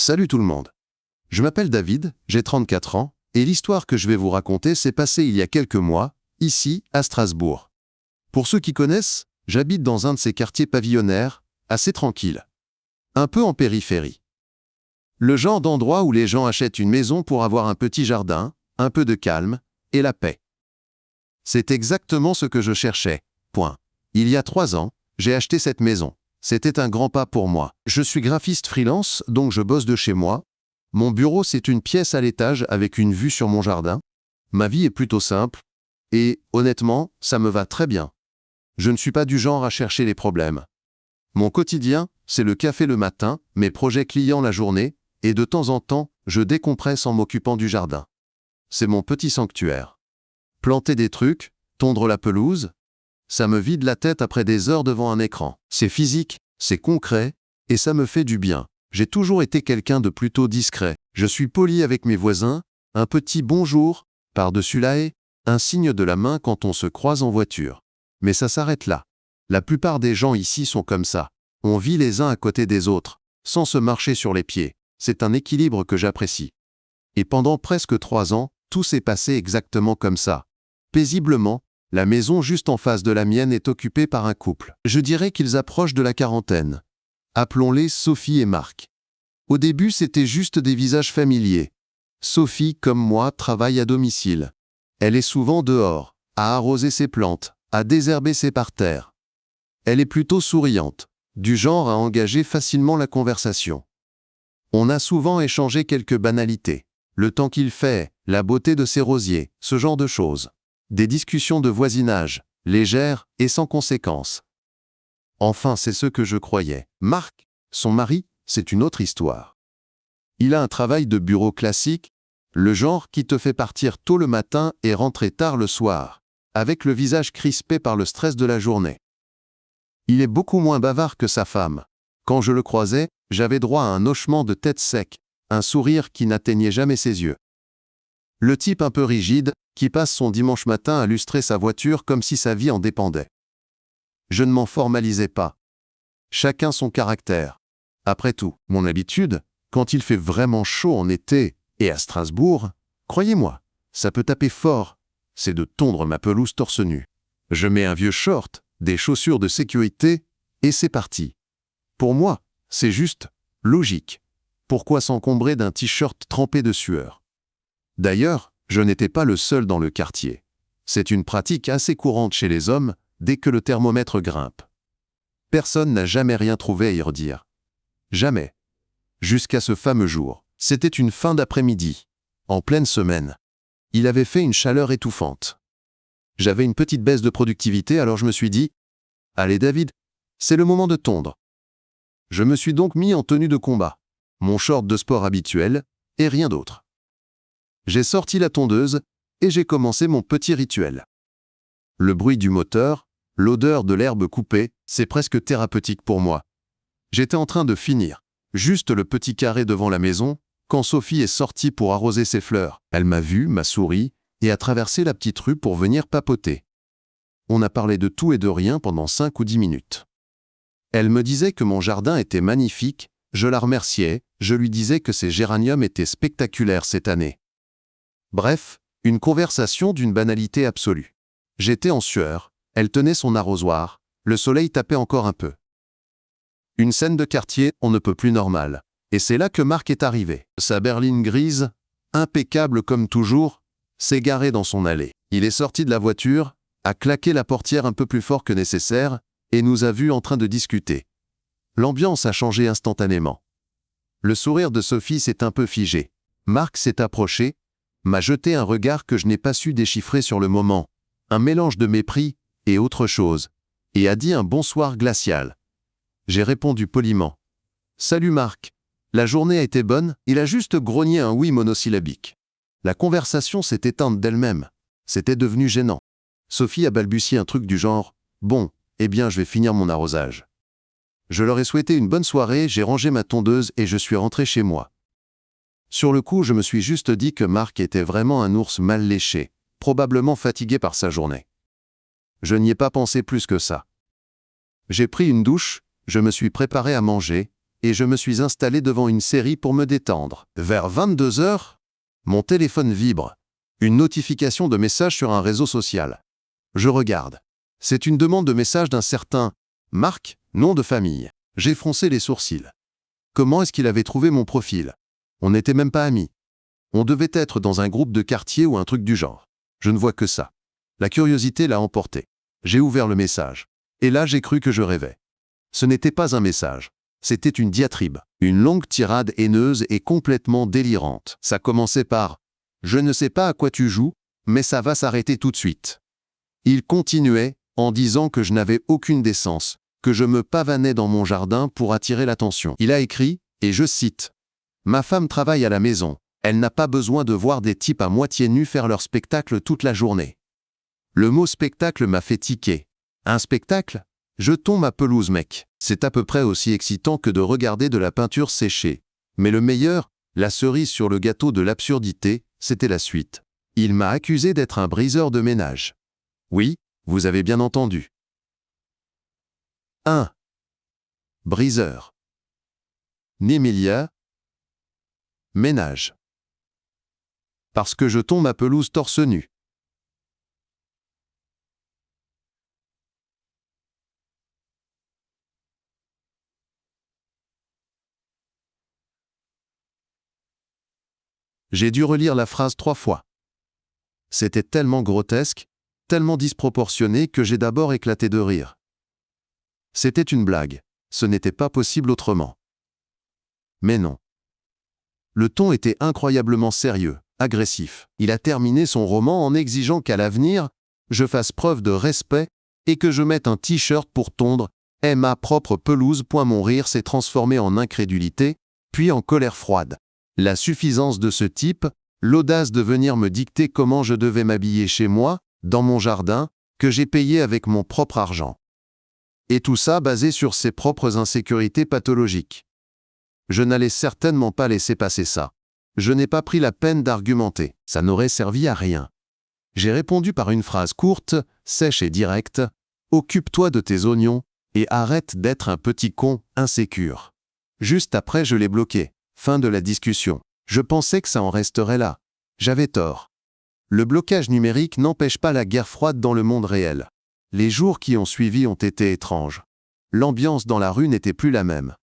Salut tout le monde. Je m'appelle David, j'ai 34 ans, et l'histoire que je vais vous raconter s'est passée il y a quelques mois, ici, à Strasbourg. Pour ceux qui connaissent, j'habite dans un de ces quartiers pavillonnaires, assez tranquille. Un peu en périphérie. Le genre d'endroit où les gens achètent une maison pour avoir un petit jardin, un peu de calme, et la paix. C'est exactement ce que je cherchais. Point. Il y a 3 ans, j'ai acheté cette maison. C'était un grand pas pour moi. Je suis graphiste freelance, donc je bosse de chez moi. Mon bureau, c'est une pièce à l'étage avec une vue sur mon jardin. Ma vie est plutôt simple. Et, honnêtement, ça me va très bien. Je ne suis pas du genre à chercher les problèmes. Mon quotidien, c'est le café le matin, mes projets clients la journée, et de temps en temps, je décompresse en m'occupant du jardin. C'est mon petit sanctuaire. Planter des trucs, tondre la pelouse, ça me vide la tête après des heures devant un écran. C'est physique, c'est concret, et ça me fait du bien. J'ai toujours été quelqu'un de plutôt discret. Je suis poli avec mes voisins, un petit bonjour, par-dessus la haie, un signe de la main quand on se croise en voiture. Mais ça s'arrête là. La plupart des gens ici sont comme ça. On vit les uns à côté des autres, sans se marcher sur les pieds. C'est un équilibre que j'apprécie. Et pendant presque 3 ans, tout s'est passé exactement comme ça. Paisiblement, la maison juste en face de la mienne est occupée par un couple. Je dirais qu'ils approchent de la quarantaine. Appelons-les Sophie et Marc. Au début, c'était juste des visages familiers. Sophie, comme moi, travaille à domicile. Elle est souvent dehors, à arroser ses plantes, à désherber ses parterres. Elle est plutôt souriante, du genre à engager facilement la conversation. On a souvent échangé quelques banalités. Le temps qu'il fait, la beauté de ses rosiers, ce genre de choses. Des discussions de voisinage, légères et sans conséquences. Enfin, c'est ce que je croyais. Marc, son mari, c'est une autre histoire. Il a un travail de bureau classique, le genre qui te fait partir tôt le matin et rentrer tard le soir, avec le visage crispé par le stress de la journée. Il est beaucoup moins bavard que sa femme. Quand je le croisais, j'avais droit à un hochement de tête sec, un sourire qui n'atteignait jamais ses yeux. Le type un peu rigide, qui passe son dimanche matin à lustrer sa voiture comme si sa vie en dépendait. Je ne m'en formalisais pas. Chacun son caractère. Après tout, mon habitude, quand il fait vraiment chaud en été, et à Strasbourg, croyez-moi, ça peut taper fort, c'est de tondre ma pelouse torse nu. Je mets un vieux short, des chaussures de sécurité, et c'est parti. Pour moi, c'est juste logique. Pourquoi s'encombrer d'un t-shirt trempé de sueur? D'ailleurs, je n'étais pas le seul dans le quartier. C'est une pratique assez courante chez les hommes dès que le thermomètre grimpe. Personne n'a jamais rien trouvé à y redire. Jamais. Jusqu'à ce fameux jour. C'était une fin d'après-midi, en pleine semaine. Il avait fait une chaleur étouffante. J'avais une petite baisse de productivité, alors je me suis dit « Allez David, c'est le moment de tondre ». Je me suis donc mis en tenue de combat, mon short de sport habituel, et rien d'autre. J'ai sorti la tondeuse et j'ai commencé mon petit rituel. Le bruit du moteur, l'odeur de l'herbe coupée, c'est presque thérapeutique pour moi. J'étais en train de finir, juste le petit carré devant la maison, quand Sophie est sortie pour arroser ses fleurs. Elle m'a vu, m'a souri, et a traversé la petite rue pour venir papoter. On a parlé de tout et de rien pendant 5 ou 10 minutes. Elle me disait que mon jardin était magnifique, je la remerciais, je lui disais que ses géraniums étaient spectaculaires cette année. Bref, une conversation d'une banalité absolue. J'étais en sueur, elle tenait son arrosoir, le soleil tapait encore un peu. Une scène de quartier, on ne peut plus normal. Et c'est là que Marc est arrivé. Sa berline grise, impeccable comme toujours, s'est garée dans son allée. Il est sorti de la voiture, a claqué la portière un peu plus fort que nécessaire, et nous a vus en train de discuter. L'ambiance a changé instantanément. Le sourire de Sophie s'est un peu figé. Marc s'est approché, m'a jeté un regard que je n'ai pas su déchiffrer sur le moment, un mélange de mépris et autre chose, et a dit un bonsoir glacial. J'ai répondu poliment. « Salut Marc, la journée a été bonne ?» Il a juste grogné un oui monosyllabique. La conversation s'est éteinte d'elle-même. C'était devenu gênant. Sophie a balbutié un truc du genre « Bon, eh bien je vais finir mon arrosage ». Je leur ai souhaité une bonne soirée, j'ai rangé ma tondeuse et je suis rentré chez moi. Sur le coup, je me suis juste dit que Marc était vraiment un ours mal léché, probablement fatigué par sa journée. Je n'y ai pas pensé plus que ça. J'ai pris une douche, je me suis préparé à manger, et je me suis installé devant une série pour me détendre. Vers 22 heures, mon téléphone vibre. Une notification de message sur un réseau social. Je regarde. C'est une demande de message d'un certain Marc, nom de famille. J'ai froncé les sourcils. Comment est-ce qu'il avait trouvé mon profil? On n'était même pas amis. On devait être dans un groupe de quartier ou un truc du genre. Je ne vois que ça. La curiosité l'a emporté. J'ai ouvert le message. Et là, j'ai cru que je rêvais. Ce n'était pas un message. C'était une diatribe. Une longue tirade haineuse et complètement délirante. Ça commençait par « Je ne sais pas à quoi tu joues, mais ça va s'arrêter tout de suite ». Il continuait en disant que je n'avais aucune décence, que je me pavanais dans mon jardin pour attirer l'attention. Il a écrit, et je cite, « Ma femme travaille à la maison. Elle n'a pas besoin de voir des types à moitié nus faire leur spectacle toute la journée. » Le mot spectacle m'a fait tiquer. Un spectacle? Jetons ma pelouse, mec. C'est à peu près aussi excitant que de regarder de la peinture sécher. Mais le meilleur, la cerise sur le gâteau de l'absurdité, c'était la suite. Il m'a accusé d'être un briseur de ménage. Oui, vous avez bien entendu. 1. Briseur. Némélia. Ménage. Parce que je tombe ma pelouse torse nu. J'ai dû relire la phrase 3 fois. C'était tellement grotesque, tellement disproportionné que j'ai d'abord éclaté de rire. C'était une blague, ce n'était pas possible autrement. Mais non. Le ton était incroyablement sérieux, agressif. Il a terminé son roman en exigeant qu'à l'avenir, je fasse preuve de respect et que je mette un t-shirt pour tondre « ma propre pelouse ». Mon rire s'est transformé en incrédulité, puis en colère froide. La suffisance de ce type, l'audace de venir me dicter comment je devais m'habiller chez moi, dans mon jardin, que j'ai payé avec mon propre argent. Et tout ça basé sur ses propres insécurités pathologiques. Je n'allais certainement pas laisser passer ça. Je n'ai pas pris la peine d'argumenter, ça n'aurait servi à rien. J'ai répondu par une phrase courte, sèche et directe, « Occupe-toi de tes oignons et arrête d'être un petit con insécure ». Juste après, je l'ai bloqué. Fin de la discussion. Je pensais que ça en resterait là. J'avais tort. Le blocage numérique n'empêche pas la guerre froide dans le monde réel. Les jours qui ont suivi ont été étranges. L'ambiance dans la rue n'était plus la même.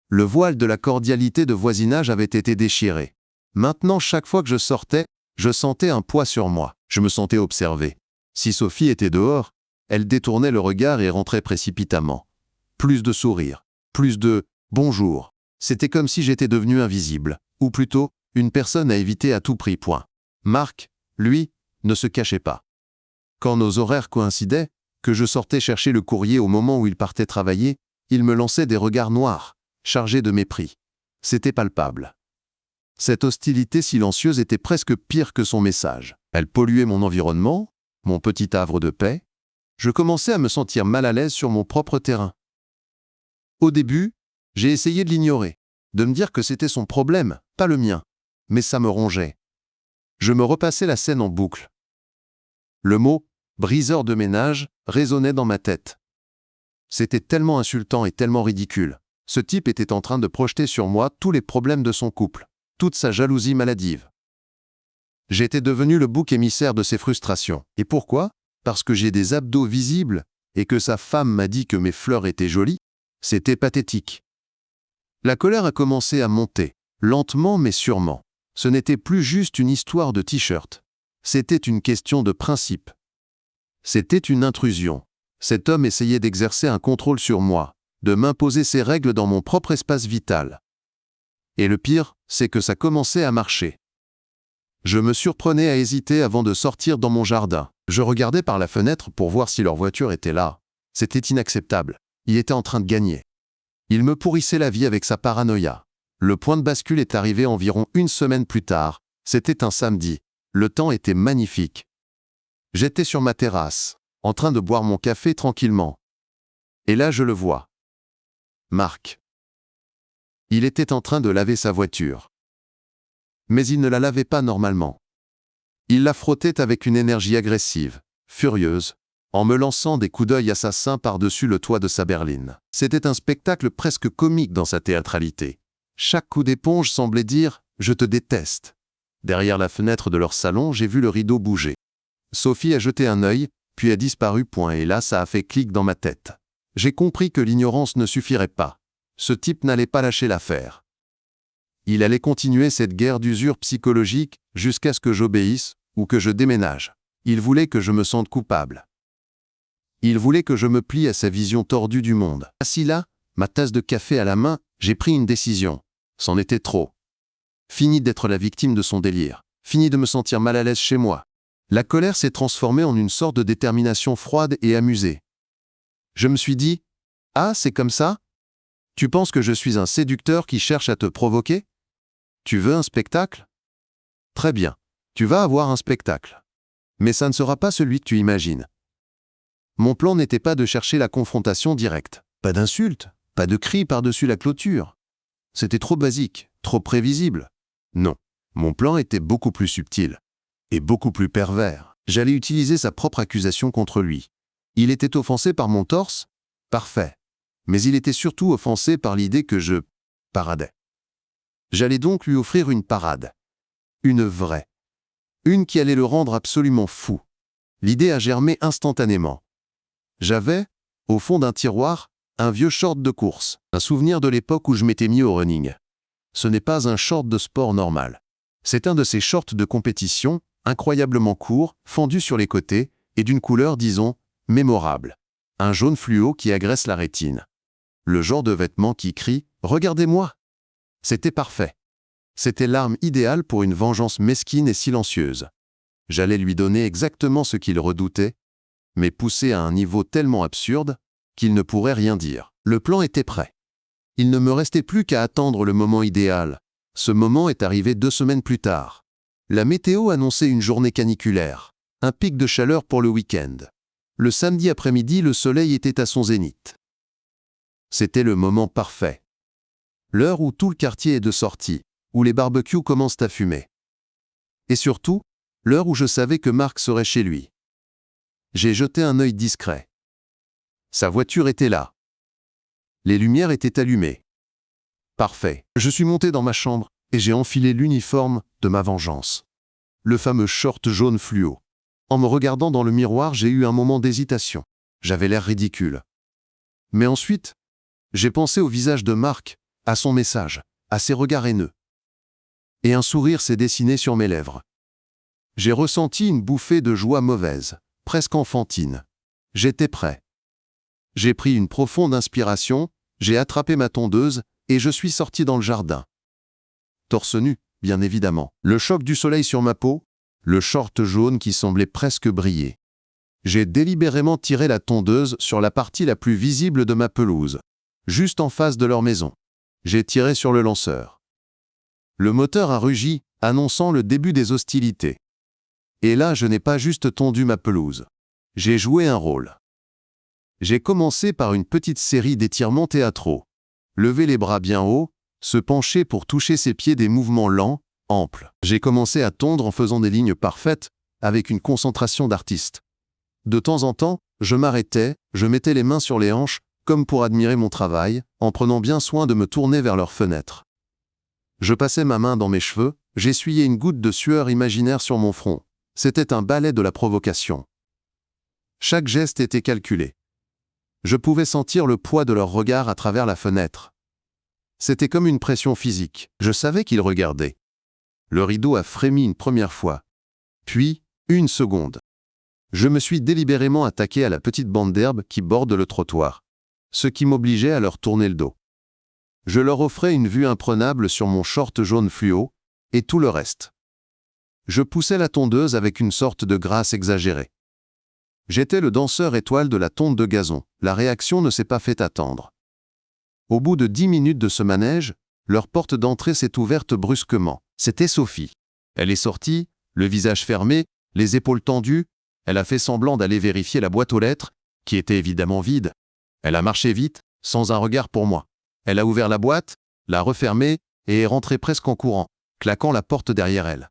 Le voile de la cordialité de voisinage avait été déchiré. Maintenant, chaque fois que je sortais, je sentais un poids sur moi. Je me sentais observé. Si Sophie était dehors, elle détournait le regard et rentrait précipitamment. Plus de sourires. Plus de « bonjour ». C'était comme si j'étais devenu invisible, ou plutôt, une personne à éviter à tout prix. Marc, lui, ne se cachait pas. Quand nos horaires coïncidaient, que je sortais chercher le courrier au moment où il partait travailler, il me lançait des regards noirs, chargés de mépris. C'était palpable. Cette hostilité silencieuse était presque pire que son message. Elle polluait mon environnement, mon petit havre de paix. Je commençais à me sentir mal à l'aise sur mon propre terrain. Au début, j'ai essayé de l'ignorer, de me dire que c'était son problème, pas le mien. Mais ça me rongeait. Je me repassais la scène en boucle. Le mot « briseur de ménage » résonnait dans ma tête. C'était tellement insultant et tellement ridicule. Ce type était en train de projeter sur moi tous les problèmes de son couple, toute sa jalousie maladive. J'étais devenu le bouc émissaire de ses frustrations. Et pourquoi? Parce que j'ai des abdos visibles et que sa femme m'a dit que mes fleurs étaient jolies? C'était pathétique. La colère a commencé à monter, lentement mais sûrement. Ce n'était plus juste une histoire de t-shirt. C'était une question de principe. C'était une intrusion. Cet homme essayait d'exercer un contrôle sur moi, de m'imposer ses règles dans mon propre espace vital. Et le pire, c'est que ça commençait à marcher. Je me surprenais à hésiter avant de sortir dans mon jardin. Je regardais par la fenêtre pour voir si leur voiture était là. C'était inacceptable. Il était en train de gagner. Il me pourrissait la vie avec sa paranoïa. Le point de bascule est arrivé environ une semaine plus tard. C'était un samedi. Le temps était magnifique. J'étais sur ma terrasse, en train de boire mon café tranquillement. Et là, je le vois. Marc. Il était en train de laver sa voiture. Mais il ne la lavait pas normalement. Il la frottait avec une énergie agressive, furieuse, en me lançant des coups d'œil assassins par-dessus le toit de sa berline. C'était un spectacle presque comique dans sa théâtralité. Chaque coup d'éponge semblait dire « Je te déteste ». Derrière la fenêtre de leur salon, j'ai vu le rideau bouger. Sophie a jeté un œil, puis a disparu. Et là, ça a fait clic dans ma tête. J'ai compris que l'ignorance ne suffirait pas. Ce type n'allait pas lâcher l'affaire. Il allait continuer cette guerre d'usure psychologique jusqu'à ce que j'obéisse ou que je déménage. Il voulait que je me sente coupable. Il voulait que je me plie à sa vision tordue du monde. Assis là, ma tasse de café à la main, j'ai pris une décision. C'en était trop. Fini d'être la victime de son délire. Fini de me sentir mal à l'aise chez moi. La colère s'est transformée en une sorte de détermination froide et amusée. Je me suis dit « Ah, c'est comme ça ? Tu penses que je suis un séducteur qui cherche à te provoquer ? Tu veux un spectacle ? Très bien, tu vas avoir un spectacle. Mais ça ne sera pas celui que tu imagines. » Mon plan n'était pas de chercher la confrontation directe. Pas d'insultes, pas de cris par-dessus la clôture. C'était trop basique, trop prévisible. Non, mon plan était beaucoup plus subtil et beaucoup plus pervers. J'allais utiliser sa propre accusation contre lui. Il était offensé par mon torse ? Parfait. Mais il était surtout offensé par l'idée que je paradais. J'allais donc lui offrir une parade. Une vraie. Une qui allait le rendre absolument fou. L'idée a germé instantanément. J'avais, au fond d'un tiroir, un vieux short de course, un souvenir de l'époque où je m'étais mis au running. Ce n'est pas un short de sport normal. C'est un de ces shorts de compétition, incroyablement court, fendu sur les côtés, et d'une couleur, disons, mémorable. Un jaune fluo qui agresse la rétine. Le genre de vêtement qui crie « Regardez-moi !» C'était parfait. C'était l'arme idéale pour une vengeance mesquine et silencieuse. J'allais lui donner exactement ce qu'il redoutait, mais poussé à un niveau tellement absurde qu'il ne pourrait rien dire. Le plan était prêt. Il ne me restait plus qu'à attendre le moment idéal. Ce moment est arrivé 2 semaines plus tard. La météo annonçait une journée caniculaire, un pic de chaleur pour le week-end. Le samedi après-midi, le soleil était à son zénith. C'était le moment parfait. L'heure où tout le quartier est de sortie, où les barbecues commencent à fumer. Et surtout, l'heure où je savais que Marc serait chez lui. J'ai jeté un œil discret. Sa voiture était là. Les lumières étaient allumées. Parfait. Je suis monté dans ma chambre et j'ai enfilé l'uniforme de ma vengeance. Le fameux short jaune fluo. En me regardant dans le miroir, j'ai eu un moment d'hésitation. J'avais l'air ridicule. Mais ensuite, j'ai pensé au visage de Marc, à son message, à ses regards haineux. Et un sourire s'est dessiné sur mes lèvres. J'ai ressenti une bouffée de joie mauvaise, presque enfantine. J'étais prêt. J'ai pris une profonde inspiration, j'ai attrapé ma tondeuse et je suis sorti dans le jardin. Torse nu, bien évidemment. Le choc du soleil sur ma peau, le short jaune qui semblait presque briller. J'ai délibérément tiré la tondeuse sur la partie la plus visible de ma pelouse, juste en face de leur maison. J'ai tiré sur le lanceur. Le moteur a rugi, annonçant le début des hostilités. Et là, je n'ai pas juste tondu ma pelouse. J'ai joué un rôle. J'ai commencé par une petite série d'étirements théâtraux. Lever les bras bien haut, se pencher pour toucher ses pieds, des mouvements lents, amples. J'ai commencé à tondre en faisant des lignes parfaites, avec une concentration d'artiste. De temps en temps, je m'arrêtais, je mettais les mains sur les hanches, comme pour admirer mon travail, en prenant bien soin de me tourner vers leurs fenêtres. Je passais ma main dans mes cheveux, j'essuyais une goutte de sueur imaginaire sur mon front. C'était un ballet de la provocation. Chaque geste était calculé. Je pouvais sentir le poids de leur regard à travers la fenêtre. C'était comme une pression physique. Je savais qu'ils regardaient. Le rideau a frémi une première fois. Puis, une seconde. Je me suis délibérément attaqué à la petite bande d'herbe qui borde le trottoir, ce qui m'obligeait à leur tourner le dos. Je leur offrais une vue imprenable sur mon short jaune fluo, et tout le reste. Je poussais la tondeuse avec une sorte de grâce exagérée. J'étais le danseur étoile de la tonte de gazon. La réaction ne s'est pas fait attendre. Au bout de 10 minutes de ce manège, leur porte d'entrée s'est ouverte brusquement. C'était Sophie. Elle est sortie, le visage fermé, les épaules tendues. Elle a fait semblant d'aller vérifier la boîte aux lettres, qui était évidemment vide. Elle a marché vite, sans un regard pour moi. Elle a ouvert la boîte, l'a refermée et est rentrée presque en courant, claquant la porte derrière elle.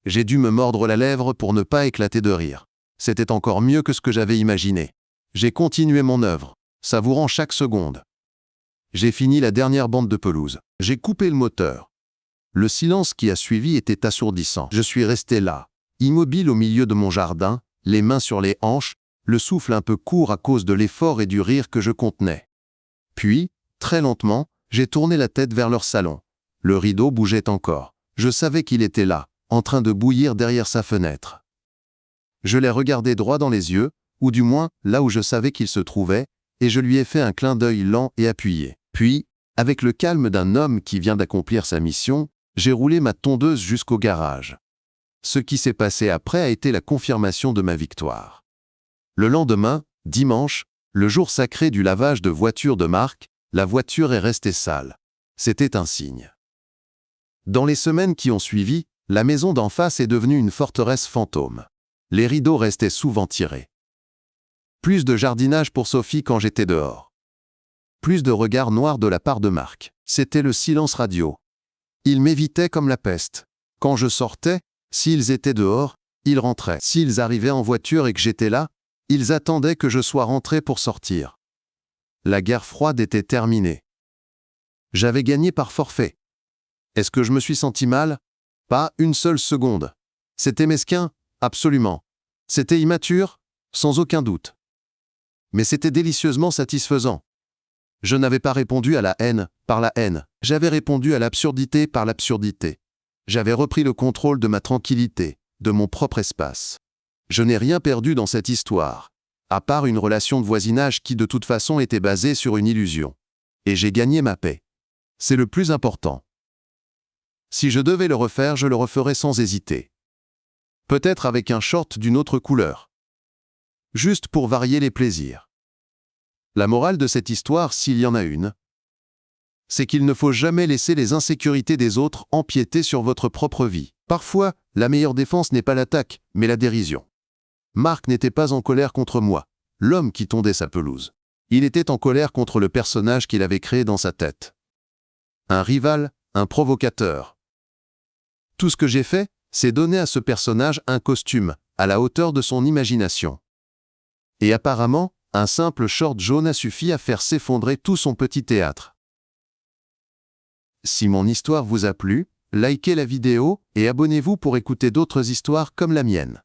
J'ai dû me mordre la lèvre pour ne pas éclater de rire. c'était encore mieux que ce que j'avais imaginé. J'ai continué mon œuvre, savourant chaque seconde. J'ai fini la dernière bande de pelouse. J'ai coupé le moteur. Le silence qui a suivi était assourdissant. Je suis resté là, immobile au milieu de mon jardin, les mains sur les hanches, le souffle un peu court à cause de l'effort et du rire que je contenais. Puis, très lentement, j'ai tourné la tête vers leur salon. Le rideau bougeait encore. Je savais qu'il était là, en train de bouillir derrière sa fenêtre. Je l'ai regardé droit dans les yeux, ou du moins là où je savais qu'il se trouvait, et je lui ai fait un clin d'œil lent et appuyé. Puis, avec le calme d'un homme qui vient d'accomplir sa mission, j'ai roulé ma tondeuse jusqu'au garage. Ce qui s'est passé après a été la confirmation de ma victoire. Le lendemain, dimanche, le jour sacré du lavage de voitures de marque, la voiture est restée sale. C'était un signe. Dans les semaines qui ont suivi, la maison d'en face est devenue une forteresse fantôme. Les rideaux restaient souvent tirés. Plus de jardinage pour Sophie quand j'étais dehors. Plus de regards noirs de la part de Marc. C'était le silence radio. Ils m'évitaient comme la peste. Quand je sortais, s'ils étaient dehors, ils rentraient. S'ils arrivaient en voiture et que j'étais là, ils attendaient que je sois rentré pour sortir. La guerre froide était terminée. J'avais gagné par forfait. Est-ce que je me suis senti mal? Pas une seule seconde. C'était mesquin? Absolument. C'était immature? Sans aucun doute. Mais c'était délicieusement satisfaisant. Je n'avais pas répondu à la haine par la haine. J'avais répondu à l'absurdité par l'absurdité. J'avais repris le contrôle de ma tranquillité, de mon propre espace. Je n'ai rien perdu dans cette histoire, à part une relation de voisinage qui de toute façon était basée sur une illusion. Et j'ai gagné ma paix. C'est le plus important. Si je devais le refaire, je le referais sans hésiter. Peut-être avec un short d'une autre couleur. Juste pour varier les plaisirs. La morale de cette histoire, s'il y en a une, c'est qu'il ne faut jamais laisser les insécurités des autres empiéter sur votre propre vie. Parfois, la meilleure défense n'est pas l'attaque, mais la dérision. Marc n'était pas en colère contre moi, l'homme qui tondait sa pelouse. Il était en colère contre le personnage qu'il avait créé dans sa tête. Un rival, un provocateur. Tout ce que j'ai fait, c'est donner à ce personnage un costume, à la hauteur de son imagination. Et apparemment, un simple short jaune a suffi à faire s'effondrer tout son petit théâtre. Si mon histoire vous a plu, likez la vidéo et abonnez-vous pour écouter d'autres histoires comme la mienne.